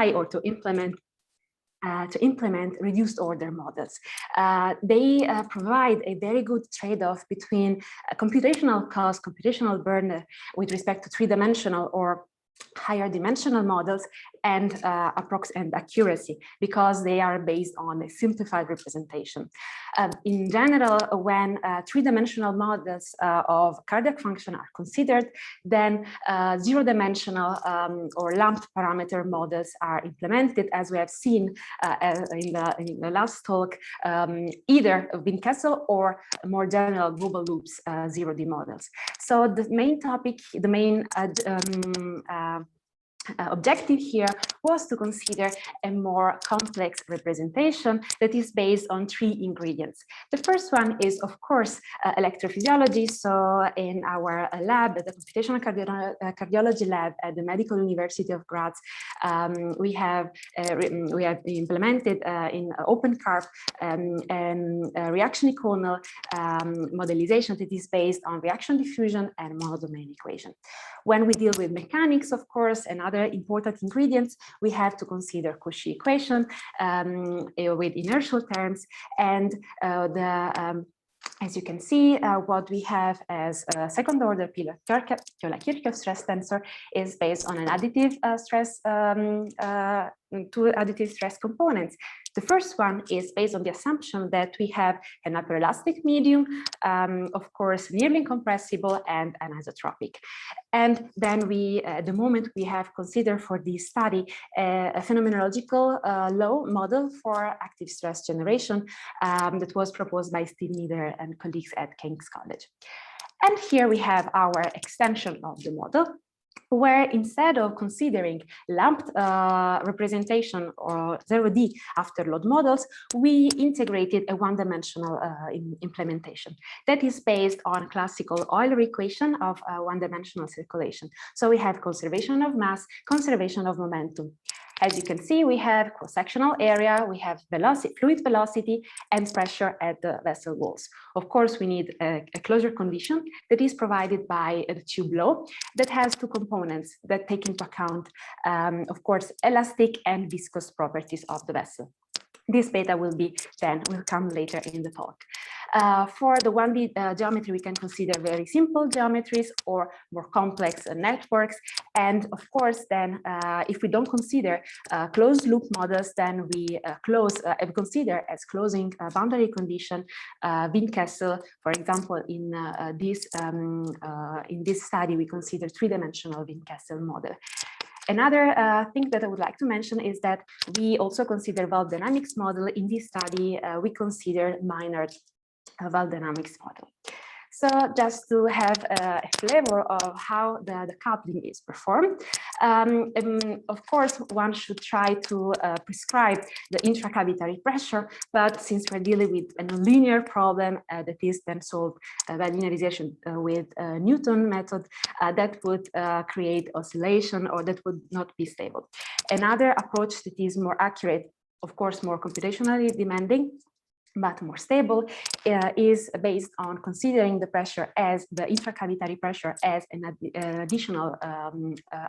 or to implement reduced order models. They provide a very good trade-off between computational cost, computational burden with respect to three-dimensional or higher dimensional models and accuracy, because they are based on a simplified representation. In general, when three-dimensional models of cardiac function are considered, then zero-dimensional or lumped parameter models are implemented, as we have seen in the last talk, either Wien-Kessel or more general global loops 0D models. So the main topic, the main objective here was to consider a more complex representation that is based on three ingredients. The first one is, of course, electrophysiology. So in our lab, the computational cardiology lab at the Medical University of Graz, we have implemented in OpenCarb a reaction equal modelization that is based on reaction diffusion and monodomain equation. When we deal with mechanics, of course, and other important ingredients, we have to consider Cauchy equation with inertial terms, and as you can see, what we have as a second order Euler-Kirchhoff stress tensor is based on an additive stress, two additive stress components. The first one is based on the assumption that we have an upper elastic medium, of course, nearly incompressible and anisotropic. And then we, at the moment, we have considered for this study a phenomenological law model for active stress generation that was proposed by Steve Nieder and colleagues at King's College. And here we have our extension of the model, where instead of considering lumped representation or 0D after load models, we integrated a one-dimensional implementation that is based on classical Euler equation of one-dimensional circulation. So we have conservation of mass, conservation of momentum. As you can see, we have cross-sectional area, we have velocity, fluid velocity, and pressure at the vessel walls. Of course, we need a closure condition that is provided by the tube law that has two components that take into account, of course, elastic and viscous properties of the vessel. This beta will come later in the talk. For the 1D geometry, we can consider very simple geometries or more complex networks. And of course, then if we don't consider closed loop models, then we consider as closing boundary condition Wien-Kessel. For example, in this study, we consider three-dimensional Wien-Kessel model. Another thing that I would like to mention is that we also consider valve dynamics model. In this study, we consider minor valve dynamics model. So just to have a flavor of how the coupling is performed, of course, one should try to prescribe the intracavitary pressure, but since we're dealing with a nonlinear problem that is then solved by linearization with Newton method, that would create oscillation or that would not be stable. Another approach that is more accurate, of course, more computationally demanding, but more stable, is based on considering the pressure as the intracavitary pressure as an additional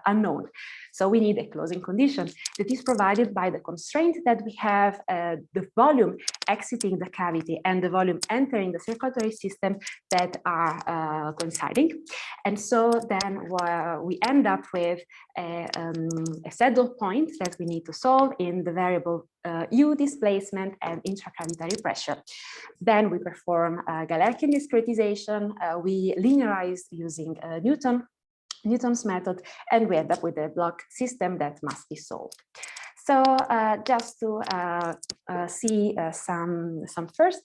unknown. So we need a closing condition that is provided by the constraint that we have the volume exiting the cavity and the volume entering the circulatory system that are coinciding. And so then we end up with a saddle point that we need to solve in the variable U displacement and intracavitary pressure. Then we perform Galerkin discretization. We linearize using Newton's method, and we end up with a block system that must be solved. So just to see some first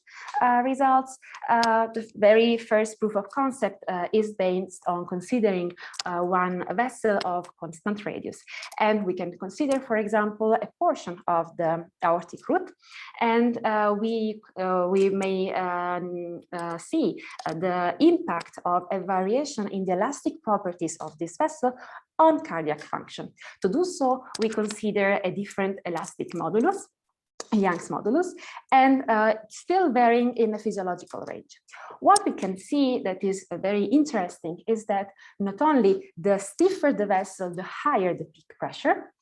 results, the very first proof of concept is based on considering one vessel of constant radius. And we can consider, for example, a portion of the aortic root, and we may see the impact of a variation in the elastic properties of this vessel on cardiac function. To do so, we consider a different elastic modulus, Young's modulus, and still varying in a physiological range. What we can see that is very interesting is that not only the stiffer the vessel, the higher the peak pressure,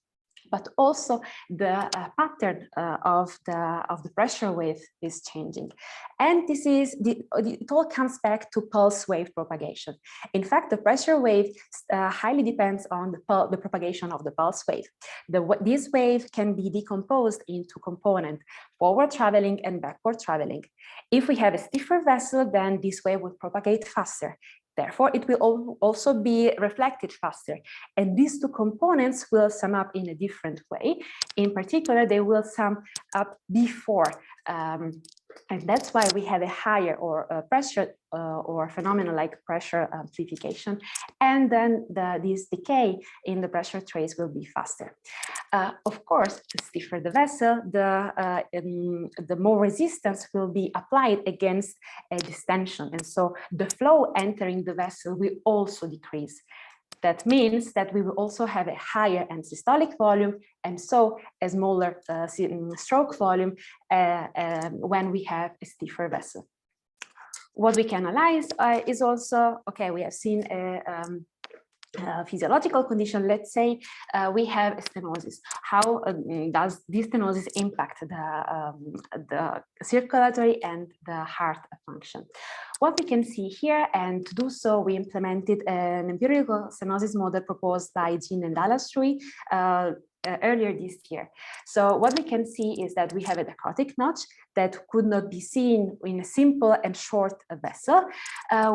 but also the pattern of the pressure wave is changing. And this is it all comes back to pulse wave propagation. In fact, the pressure wave highly depends on the propagation of the pulse wave. This wave can be decomposed into components: forward traveling and backward traveling. If we have a stiffer vessel, then this wave will propagate faster. Therefore, it will also be reflected faster. And these two components will sum up in a different way. In particular, they will sum up before. And that's why we have a higher pressure or phenomena like pressure amplification. And then this decay in the pressure trace will be faster. Of course, the stiffer the vessel, the more resistance will be applied against a distension. And so the flow entering the vessel will also decrease. That means that we will also have a higher end systolic volume, and so a smaller stroke volume when we have a stiffer vessel. What we can analyze is also, okay, we have seen a physiological condition. Let's say we have a stenosis. How does this stenosis impact the circulatory and the heart function? What we can see here, and to do so, we implemented an empirical stenosis model proposed by Jean and Alastrui earlier this year. So what we can see is that we have a dichotic notch that could not be seen in a simple and short vessel.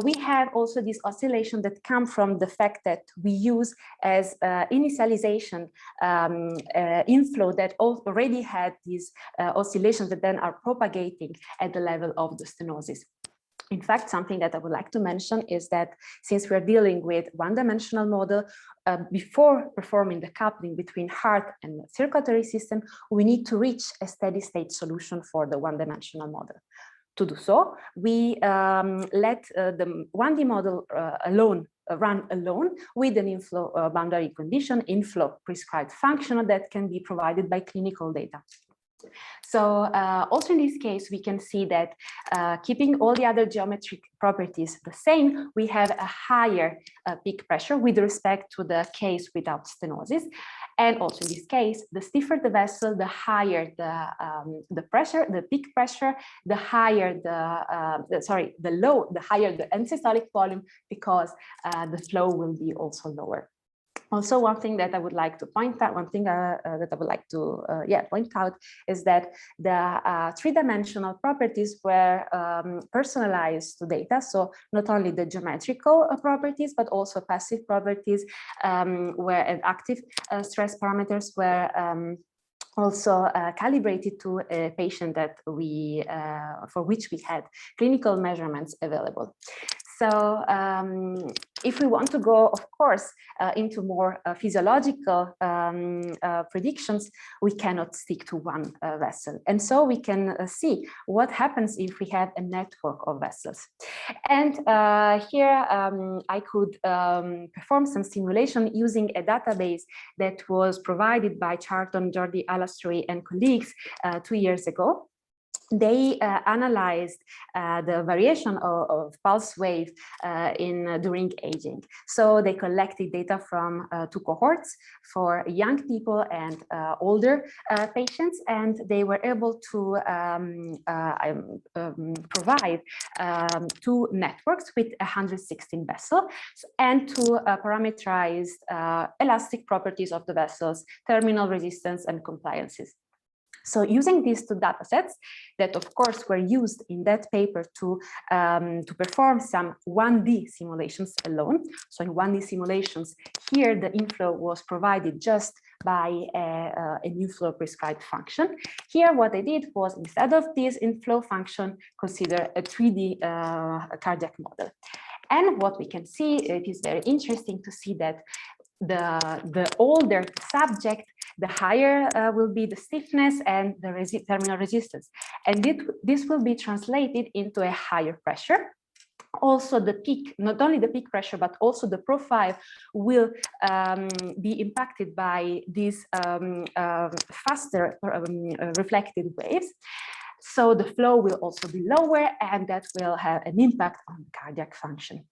We have also this oscillation that come from the fact that we use as initialization inflow that already had these oscillations that then are propagating at the level of the stenosis. In fact, something that I would like to mention is that since we're dealing with one-dimensional model, before performing the coupling between heart and circulatory system, we need to reach a steady state solution for the one-dimensional model. To do so, we let the 1D model run alone with an inflow boundary condition, inflow prescribed function that can be provided by clinical data. So also in this case, we can see that keeping all the other geometric properties the same, we have a higher peak pressure with respect to the case without stenosis. And also in this case, the stiffer the vessel, the higher the pressure, the peak pressure, the higher the higher the end systolic volume, because the flow will be also lower. Also, one thing that I would like to point out, point out is that the three-dimensional properties were personalized to data. So not only the geometrical properties, but also passive properties, where active stress parameters were also calibrated to a patient that for which we had clinical measurements available. So if we want to go, of course, into more physiological predictions, we cannot stick to one vessel. And so we can see what happens if we have a network of vessels. And here I could perform some simulation using a database that was provided by Charlton, Jordi, Alastrui, and colleagues 2 years ago. They analyzed the variation of pulse wave during aging. So they collected data from 2 cohorts for young people and older patients, and they were able to provide 2 networks with 116 vessels and 2 parameterized elastic properties of the vessels, terminal resistance, and compliances. So using these 2 data sets that, of course, were used in that paper to perform some 1D simulations alone. So in 1D simulations, here the inflow was provided just by an inflow prescribed function. Here, what I did was, instead of this inflow function, consider a 3D cardiac model. And what we can see, it is very interesting to see that the older the subject, the higher will be the stiffness and the terminal resistance. And this will be translated into a higher pressure. Also the peak, not only the peak pressure, but also the profile will be impacted by these faster reflected waves. So the flow will also be lower, and that will have an impact on cardiac function.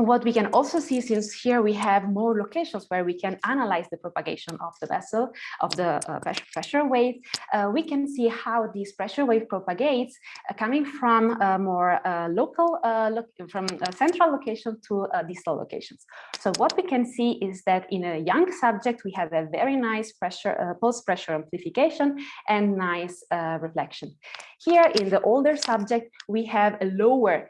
what we can also see, since here we have more locations where we can analyze the propagation of the vessel, of the pressure wave, we can see how this pressure wave propagates coming from more local, from a central location to distal locations. So what we can see is that in a young subject, we have a very nice pressure, pulse pressure amplification and nice reflection. Here in the older subject, we have a lower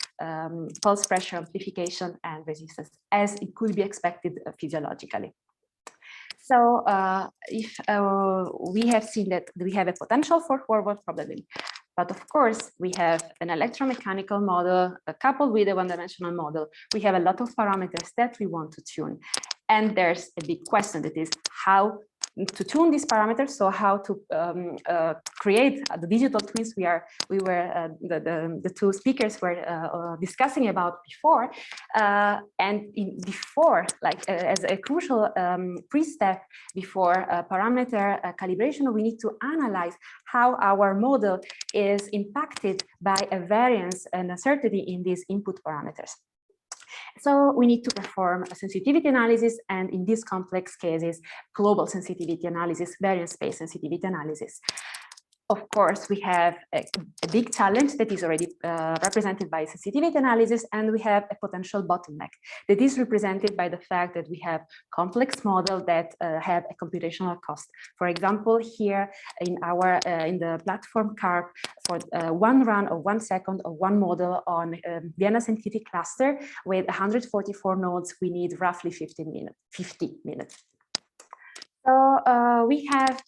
pulse pressure amplification and resistance, as it could be expected physiologically. So if we have seen that we have a potential for forward probability, but of course we have an electromechanical model coupled with a one-dimensional model. We have a lot of parameters that we want to tune, and there's a big question, that is how to tune these parameters. So how to create the digital twins the two speakers were discussing about before, and before, like as a crucial pre-step before parameter calibration, we need to analyze how our model is impacted by a variance and uncertainty in these input parameters. So we need to perform a sensitivity analysis, and in these complex cases, global sensitivity analysis, variance space sensitivity analysis. Of course, we have a big challenge that is already represented by sensitivity analysis, and we have a potential bottleneck that is represented by the fact that we have complex models that have a computational cost. For example, here in our in the platform CARP, for one run of 1 second of one model on Vienna scientific cluster with 144 nodes, we need roughly 50 minutes. So we have,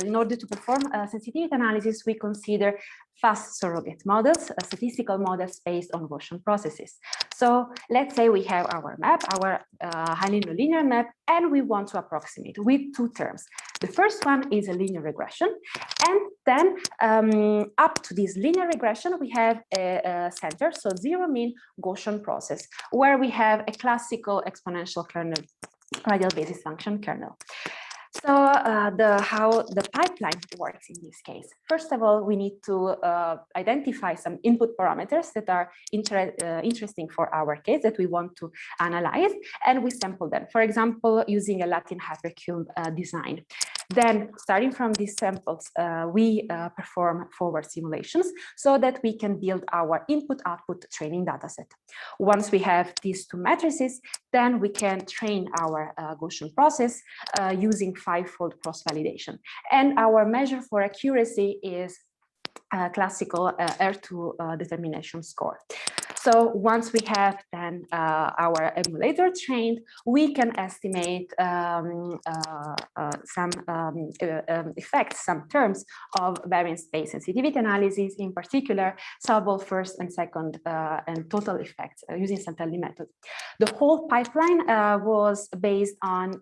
in order to perform sensitivity analysis, we consider fast surrogate models, statistical models based on Gaussian processes. So let's say we have our map, our highly nonlinear map, and we want to approximate with two terms. The first one is a linear regression, and then up to this linear regression, we have a center, so zero mean Gaussian process, where we have a classical exponential kernel, radial basis function kernel. So how the pipeline works in this case. First of all, we need to identify some input parameters that are interesting for our case that we want to analyze, and we sample them, for example, using a Latin hypercube design. Then, starting from these samples, we perform forward simulations so that we can build our input-output training dataset. Once we have these two matrices, then we can train our Gaussian process using 5-fold cross-validation. And our measure for accuracy is classical R2 determination score. So once we have then our emulator trained, we can estimate some effects, some terms of variance space sensitivity analysis, in particular, subwall first and second and total effects using Santelli method. The whole pipeline was based on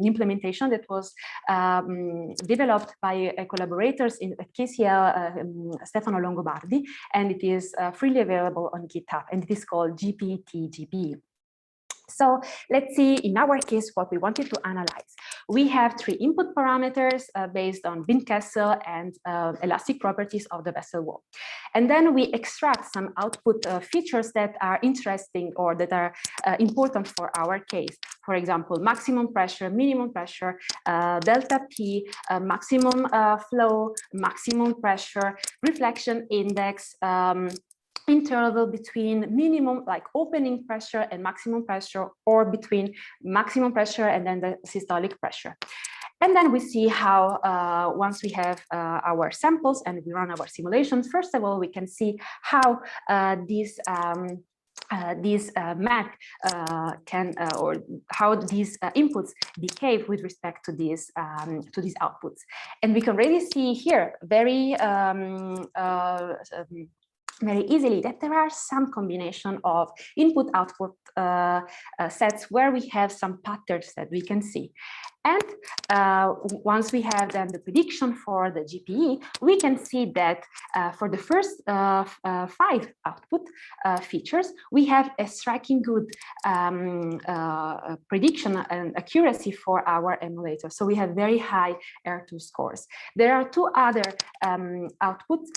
implementation that was developed by collaborators at KCL, Stefano Longobardi, and it is freely available on GitHub, and it is called GPTGB. So let's see, in our case, what we wanted to analyze. We have 3 input parameters based on Bin-Kessel and elastic properties of the vessel wall. And then we extract some output features that are interesting or that are important for our case. For example, maximum pressure, minimum pressure, delta P, maximum flow, maximum pressure, reflection index, interval between minimum, like opening pressure, and maximum pressure, or between maximum pressure and then the systolic pressure. And then we see how once we have our samples and we run our simulations, first of all, we can see how this map can or how these inputs behave with respect to these outputs. And we can already see here very easily that there are some combination of input-output sets where we have some patterns that we can see. And once we have then the prediction for the GPE, we can see that for the first 5 output features, we have a striking good prediction and accuracy for our emulator. So we have very high R2 scores. There are 2 other outputs,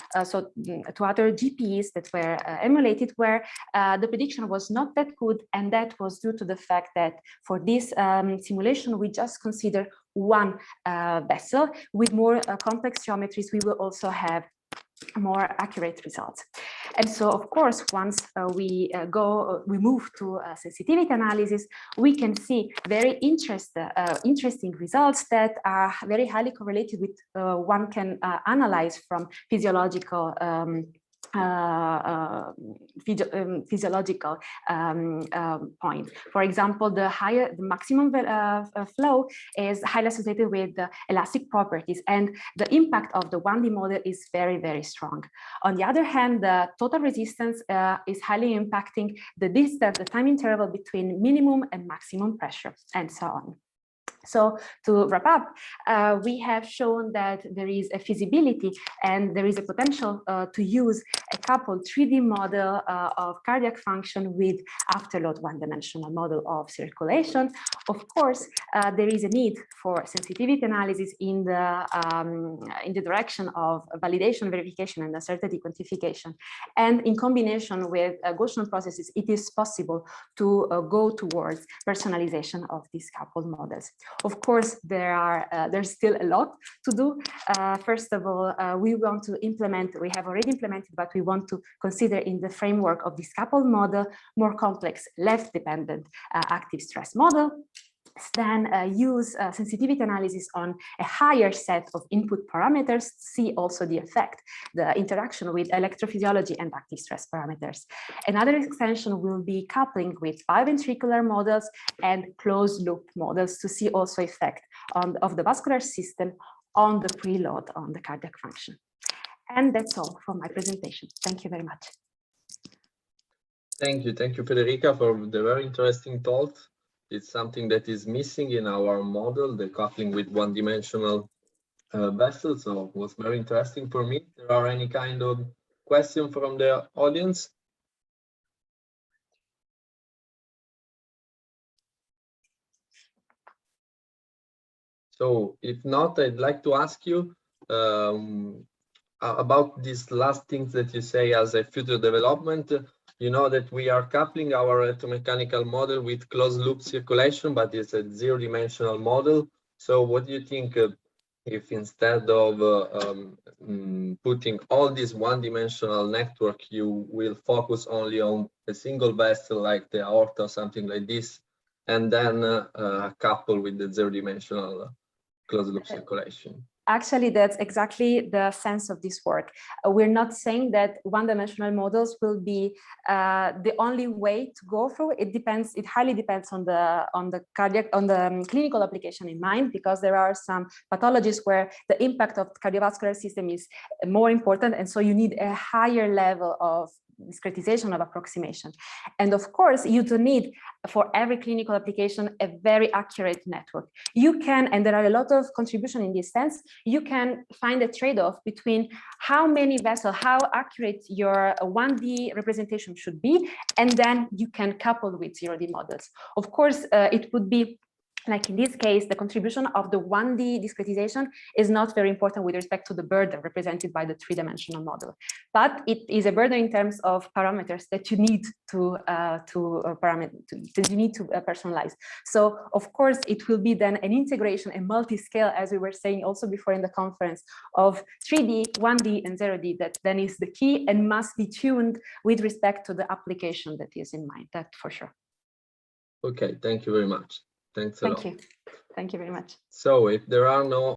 2 other GPEs that were emulated where the prediction was not that good, and that was due to the fact that for this simulation, we just consider one vessel. With more complex geometries, we will also have more accurate results. And so, of course, once we move to sensitivity analysis, we can see very interesting results that are very highly correlated with one can analyze from physiological physiological point. For example, the maximum flow is highly associated with the elastic properties, and the impact of the 1D model is very, very strong. On the other hand, the total resistance is highly impacting the distance, the time interval between minimum and maximum pressure, and so on. So to wrap up, we have shown that there is a feasibility and there is a potential to use a coupled 3D model of cardiac function with afterload one-dimensional model of circulation. Of course, there is a need for sensitivity analysis in the direction of validation, verification, and uncertainty quantification. And in combination with Gaussian processes, it is possible to go towards personalization of these coupled models. Of course, there's still a lot to do. First of all, we want to implement, we have already implemented, but we want to consider in the framework of this coupled model, more complex left-dependent active stress model. Then use sensitivity analysis on a higher set of input parameters to see also the effect, the interaction with electrophysiology and active stress parameters. Another extension will be coupling with biventricular models and closed loop models to see also effect of the vascular system on the preload on the cardiac function. And that's all for my presentation. Thank you very much. Thank you, Federica, for the very interesting talk. It's something that is missing in our model, the coupling with one-dimensional vessels. So it was very interesting for me. If there are any kind of question from the audience? So if not, I'd like to ask you about these last things that you say as a future development. You know that we are coupling our electromechanical model with closed loop circulation, but it's a zero-dimensional model. So what do you think if instead of putting all this one-dimensional network, you will focus only on a single vessel like the aorta or something like this, and then couple with the zero-dimensional closed loop circulation? Actually, that's exactly the sense of this work. We're not saying that one-dimensional models will be the only way to go through. It depends. It highly depends on the clinical application in mind, because there are some pathologies where the impact of the cardiovascular system is more important, and so you need a higher level of discretization of approximation. And of course, you do need for every clinical application a very accurate network. You can, and there are a lot of contribution in this sense, you can find a trade-off between how many vessels, how accurate your 1D representation should be, and then you can couple with 0D models. Of course, it would be like in this case, the contribution of the 1D discretization is not very important with respect to the burden represented by the 3-dimensional model, but it is a burden in terms of parameters that you need to personalize. So of course, it will be then an integration, a multi-scale, as we were saying also before in the conference, of 3D, 1D, and 0D that then is the key and must be tuned with respect to the application that is in mind. That for sure. Okay, thank you very much. Thanks a lot. Thank you. Thank you very much. So if there are no